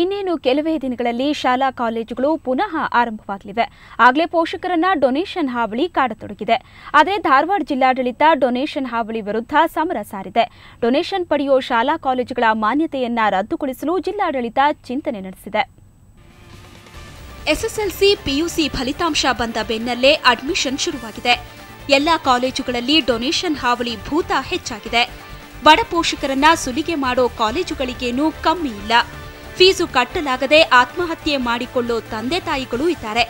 ಇನ್ನೇನು ಕೆಲವೇ ದಿನಗಳಲ್ಲಿ ಶಾಲಾ ಕಾಲೇಜುಗಳು ಪುನಃ ಆರಂಭವಾಗಲಿವೆ. ಆಗಲೇ ಪೋಷಕರನ್ನ ಡೊನೇಷನ್ ಹಾವಳಿ ಕಾಡತೊಡಗಿದೆ. ಆದರೆ ಧಾರವಾಡ ಜಿಲ್ಲಾಡಳಿತ ಡೊನೇಷನ್ ಹಾವಳಿ ವಿರುದ್ಧ ಸಮರ ಸಾರಿದೆ. ಡೊನೇಷನ್ ಪಡೆಯುವ ಶಾಲಾ ಕಾಲೇಜುಗಳ ಮಾನ್ಯತೆಯನ್ನ ರದ್ದುಗೊಳಿಸಲು ಜಿಲ್ಲಾಡಳಿತ ಚಿಂತನೆ ನಡೆಸಿದೆ. ಎಸ್ಎಸ್ಎಲ್ಸಿ ಪಿಯುಸಿ ಫಲಿತಾಂಶ ಬಂದ ಬೆನ್ನಲ್ಲೇ ಅಡ್ಮಿಷನ್ ಶುರುವಾಗಿದೆ. ಎಲ್ಲಾ ಕಾಲೇಜುಗಳಲ್ಲಿ ಡೊನೇಷನ್ ಹಾವಳಿ ಭೂತ ಹೆಚ್ಚಾಗಿದೆ. ಬಡ ಪೋಷಕರನ್ನ ಸುಲಿಗೆ ಮಾಡೋ ಕಾಲೇಜುಗಳಿಗೇನೂ ಕಮ್ಮಿ ಇಲ್ಲ. ಫೀಸು ಕಟ್ಟಲಾಗದೆ ಆತ್ಮಹತ್ಯೆ ಮಾಡಿಕೊಳ್ಳೋ ತಂದೆ ತಾಯಿಗಳೂ ಇದ್ದಾರೆ.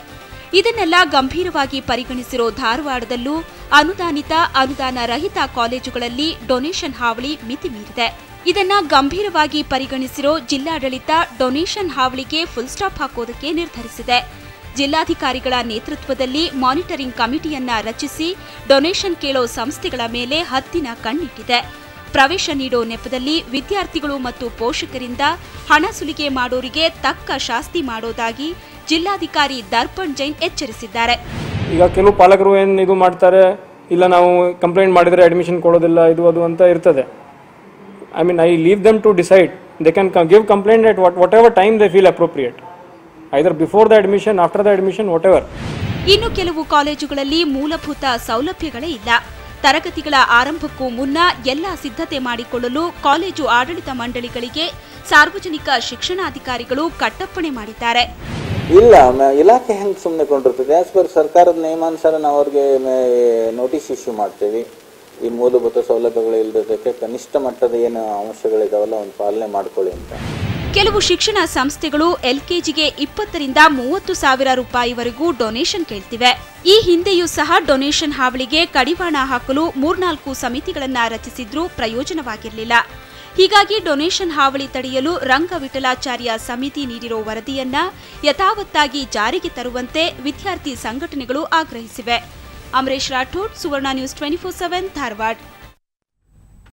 ಇದನ್ನೆಲ್ಲ ಗಂಭೀರವಾಗಿ ಪರಿಗಣಿಸಿರೋ ಧಾರವಾಡದಲ್ಲೂ ಅನುದಾನಿತ ಅನುದಾನ ರಹಿತ ಕಾಲೇಜುಗಳಲ್ಲಿ ಡೊನೇಷನ್ ಹಾವಳಿ ಮಿತಿ ಮೀರಿದೆ. ಇದನ್ನ ಗಂಭೀರವಾಗಿ ಪರಿಗಣಿಸಿರೋ ಜಿಲ್ಲಾಡಳಿತ ಡೊನೇಷನ್ ಹಾವಳಿಗೆ ಫುಲ್ ಸ್ಟಾಪ್ ಹಾಕೋದಕ್ಕೆ ನಿರ್ಧರಿಸಿದೆ. ಜಿಲ್ಲಾಧಿಕಾರಿಗಳ ನೇತೃತ್ವದಲ್ಲಿ ಮಾನಿಟರಿಂಗ್ ಕಮಿಟಿಯನ್ನ ರಚಿಸಿ ಡೊನೇಷನ್ ಕೇಳೋ ಸಂಸ್ಥೆಗಳ ಮೇಲೆ ಹದ್ದಿನ ಕಣ್ಣಿಟ್ಟಿದೆ. ಪ್ರವೇಶ ನೀಡೋ ನೆಪದಲ್ಲಿ ವಿದ್ಯಾರ್ಥಿಗಳು ಮತ್ತು ಪೋಷಕರಿಂದ ಹಣ ಸುಲಿಗೆ ಮಾಡೋರಿಗೆ ತಕ್ಕ ಶಾಸ್ತಿ ಮಾಡೋದಾಗಿ ಜಿಲ್ಲಾಧಿಕಾರಿ ದರ್ಪಣ್ ಜೈನ್ ಎಚ್ಚರಿಸಿದ್ದಾರೆ. ಈಗ ಕೆಲವು ಪಾಲಕರು ಏನು ಇದು ಮಾಡ್ತಾರೆ, ಇಲ್ಲ ನಾವು ಕಂಪ್ಲೇಂಟ್ ಮಾಡಿದರೆ ಅಡ್ಮಿಷನ್ ಕೊಡೋದಿಲ್ಲ ಇದು ಅದು ಅಂತ ಇರ್ತದೆ. I leave them to decide. They can give complaint at whatever time they feel appropriate. Either before the admission, after the admission, whatever. ಇನ್ನು ಕೆಲವು ಕಾಲೇಜುಗಳಲ್ಲಿ ಮೂಲಭೂತ ಸೌಲಭ್ಯಗಳೇ ಇಲ್ಲ. ತರಗತಿಗಳ ಆರಂಭಕ್ಕೂ ಮುನ್ನ ಎಲ್ಲ ಸಿದ್ಧತೆ ಮಾಡಿಕೊಳ್ಳಲು ಕಾಲೇಜು ಆಡಳಿತ ಮಂಡಳಿಗಳಿಗೆ ಸಾರ್ವಜನಿಕ ಶಿಕ್ಷಣಾಧಿಕಾರಿಗಳು ಕಟ್ಟಪ್ಪಣೆ ಮಾಡಿದ್ದಾರೆ. ಇಲ್ಲ, ಇಲಾಖೆ ಹೆಂಗೆ ಸುಮ್ಮನೆ ಕೊಂಡಿರ್ತದೆ. ಆಸ್ ಪರ್ ಸರ್ಕಾರದ ನಿಯಮಾನುಸಾರ ನಾವು ಅವ್ರಿಗೆ ನೋಟಿಸ್ ಇಶ್ಯೂ ಮಾಡ್ತೀವಿ. ಈ ಮೂಲಭೂತ ಸೌಲಭ್ಯಗಳು ಇಲ್ಲದಕ್ಕೆ ಕನಿಷ್ಠ ಮಟ್ಟದ ಏನು ಅಂಶಗಳಿದಾವಲ್ಲ ಒಂದು ಪಾಲನೆ ಮಾಡ್ಕೊಳ್ಳಿ ಅಂತ. ಕೆಲವು ಶಿಕ್ಷಣ ಸಂಸ್ಥೆಗಳು ಎಲ್ಕೆಜಿಗೆ 20 ರಿಂದ 30 ಸಾವಿರ ರೂಪಾಯಿವರೆಗೂ ಡೊನೇಷನ್ ಕೇಳ್ತಿವೆ. ಈ ಹಿಂದೆಯೂ ಸಹ ಡೊನೇಷನ್ ಹಾವಳಿಗೆ ಕಡಿವಾಣ ಹಾಕಲು 3-4 ಸಮಿತಿಗಳನ್ನ ರಚಿಸಿದ್ರೂ ಪ್ರಯೋಜನವಾಗಿರಲಿಲ್ಲ. ಹೀಗಾಗಿ ಡೊನೇಷನ್ ಹಾವಳಿ ತಡೆಯಲು ರಂಗವಿಠಲಾಚಾರ್ಯ ಸಮಿತಿ ನೀಡಿರೋ ವರದಿಯನ್ನ ಯಥಾವತ್ತಾಗಿ ಜಾರಿಗೆ ತರುವಂತೆ ವಿದ್ಯಾರ್ಥಿ ಸಂಘಟನೆಗಳು ಆಗ್ರಹಿಸಿವೆ. ಅಮರೇಶ್ ರಾಠೋಡ್, ಸುವರ್ಣ ನ್ಯೂಸ್ 24/7 ಧಾರವಾಡ.